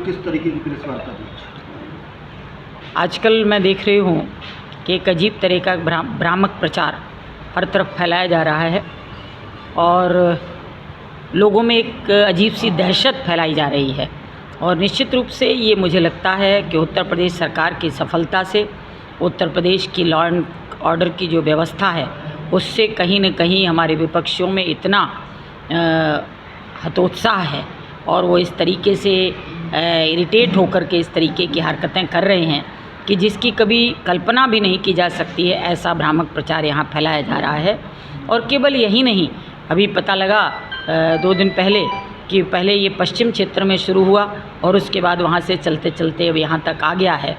किस तरीके की प्रेस वार्ता दी? आजकल मैं देख रही हूँ कि एक अजीब तरह का भ्रामक प्रचार हर तरफ फैलाया जा रहा है और लोगों में एक अजीब सी दहशत फैलाई जा रही है। और निश्चित रूप से ये मुझे लगता है कि उत्तर प्रदेश सरकार की सफलता से, उत्तर प्रदेश की लॉ एंड ऑर्डर की जो व्यवस्था है उससे कहीं न कहीं हमारे विपक्षियों में इतना हतोत्साह है और वो इस तरीके से इरिटेट होकर के इस तरीके की हरकतें कर रहे हैं कि जिसकी कभी कल्पना भी नहीं की जा सकती है। ऐसा भ्रामक प्रचार यहाँ फैलाया जा रहा है। और केवल यही नहीं, अभी पता लगा 2 दिन पहले कि पहले ये पश्चिम क्षेत्र में शुरू हुआ और उसके बाद वहाँ से चलते चलते अब यहाँ तक आ गया है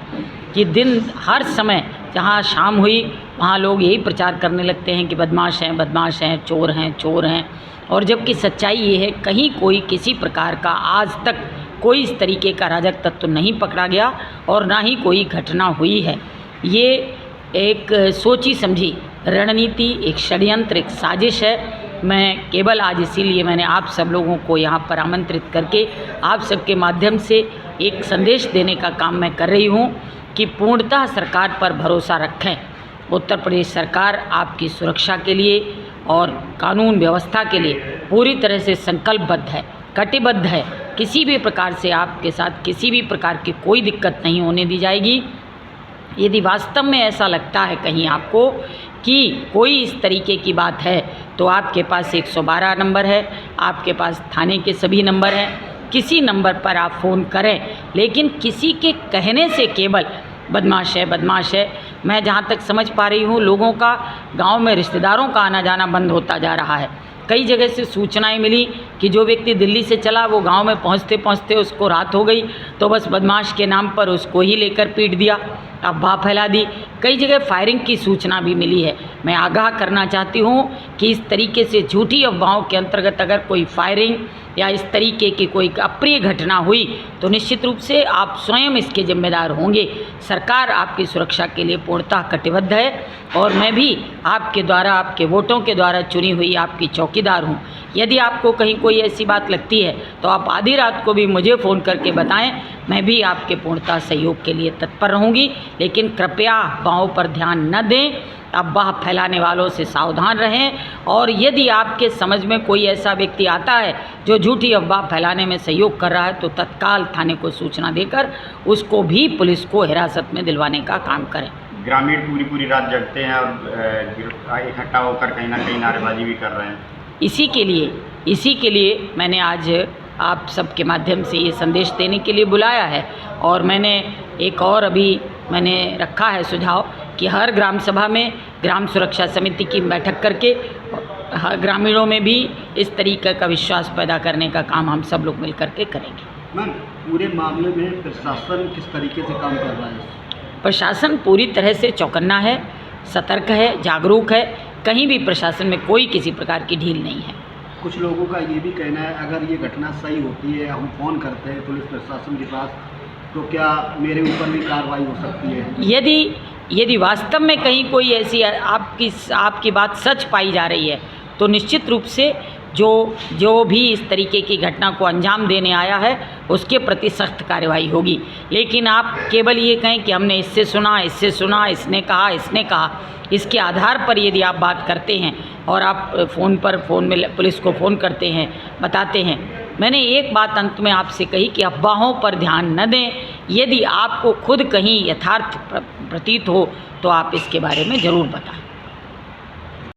कि दिन हर समय जहाँ शाम हुई वहाँ लोग यही प्रचार करने लगते हैं कि बदमाश हैं, चोर हैं, चोर हैं। और जबकि सच्चाई ये है, कहीं कोई किसी प्रकार का आज तक कोई इस तरीके का अराजक तत्व नहीं पकड़ा गया और ना ही कोई घटना हुई है। ये एक सोची समझी रणनीति, एक षड्यंत्र, एक साजिश है। मैं केवल आज इसीलिए मैंने आप सब लोगों को यहाँ पर आमंत्रित करके आप सबके माध्यम से एक संदेश देने का काम मैं कर रही हूँ कि पूर्णतः सरकार पर भरोसा रखें। उत्तर प्रदेश सरकार आपकी सुरक्षा के लिए और कानून व्यवस्था के लिए पूरी तरह से संकल्पबद्ध है, कटिबद्ध है। किसी भी प्रकार से आपके साथ किसी भी प्रकार की कोई दिक्कत नहीं होने दी जाएगी। यदि वास्तव में ऐसा लगता है कहीं आपको कि कोई इस तरीके की बात है तो आपके पास 112 नंबर है, आपके पास थाने के सभी नंबर हैं, किसी नंबर पर आप फ़ोन करें। लेकिन किसी के कहने से केवल बदमाश है, मैं जहाँ तक समझ पा रही हूँ लोगों का गांव में रिश्तेदारों का आना जाना बंद होता जा रहा है। कई जगह से सूचनाएं मिली कि जो व्यक्ति दिल्ली से चला वो गांव में पहुंचते पहुंचते उसको रात हो गई तो बस बदमाश के नाम पर उसको ही लेकर पीट दिया, अफवाह फैला दी। कई जगह फायरिंग की सूचना भी मिली है। मैं आगाह करना चाहती हूँ कि इस तरीके से झूठी अफवाहों के अंतर्गत अगर कोई फायरिंग या इस तरीके की कोई अप्रिय घटना हुई तो निश्चित रूप से आप स्वयं इसके जिम्मेदार होंगे। सरकार आपकी सुरक्षा के लिए पूर्णतः कटिबद्ध है और मैं भी आपके द्वारा, आपके वोटों के द्वारा चुनी हुई आपकी चौकीदार हूँ। यदि आपको कहीं कोई ऐसी बात लगती है तो आप आधी रात को भी मुझे फ़ोन करके बताएं, मैं भी आपके पूर्णतः सहयोग के लिए तत्पर रहूँगी। लेकिन कृपया अफवाहों पर ध्यान न दें, अफवाह फैलाने वालों से सावधान रहें। और यदि आपके समझ में कोई ऐसा व्यक्ति आता है जो झूठी अफवाह फैलाने में सहयोग कर रहा है तो तत्काल थाने को सूचना देकर उसको भी पुलिस को हिरासत में दिलवाने का काम करें। ग्रामीण पूरी रात जगते हैं और इकट्ठा होकर कहीं ना कहीं नारेबाजी भी कर रहे हैं। इसी के लिए मैंने आज आप सबके माध्यम से ये संदेश देने के लिए बुलाया है। और मैंने एक और अभी मैंने रखा है सुझाव कि हर ग्राम सभा में ग्राम सुरक्षा समिति की बैठक करके हर ग्रामीणों में भी इस तरीके का विश्वास पैदा करने का काम हम सब लोग मिल करके करेंगे। मैम, पूरे मामले में प्रशासन किस तरीके से काम कर रहा है? प्रशासन पूरी तरह से चौकन्ना है, सतर्क है, जागरूक है। कहीं भी प्रशासन में कोई किसी प्रकार की ढील नहीं है। कुछ लोगों का ये भी कहना है अगर ये घटना सही होती है, हम फ़ोन करते हैं पुलिस प्रशासन के पास, तो क्या मेरे ऊपर भी कार्रवाई हो सकती है? यदि वास्तव में कहीं कोई ऐसी आपकी बात सच पाई जा रही है तो निश्चित रूप से जो भी इस तरीके की घटना को अंजाम देने आया है उसके प्रति सख्त कार्रवाई होगी। लेकिन आप केवल ये कहें कि हमने इससे सुना, इसने कहा, इसके आधार पर यदि आप बात करते हैं और आप फ़ोन में पुलिस को फ़ोन करते हैं, बताते हैं, मैंने एक बात अंत में आपसे कही कि अफवाहों पर ध्यान न दें। यदि आपको खुद कहीं यथार्थ प्रतीत हो तो आप इसके बारे में ज़रूर बताएं।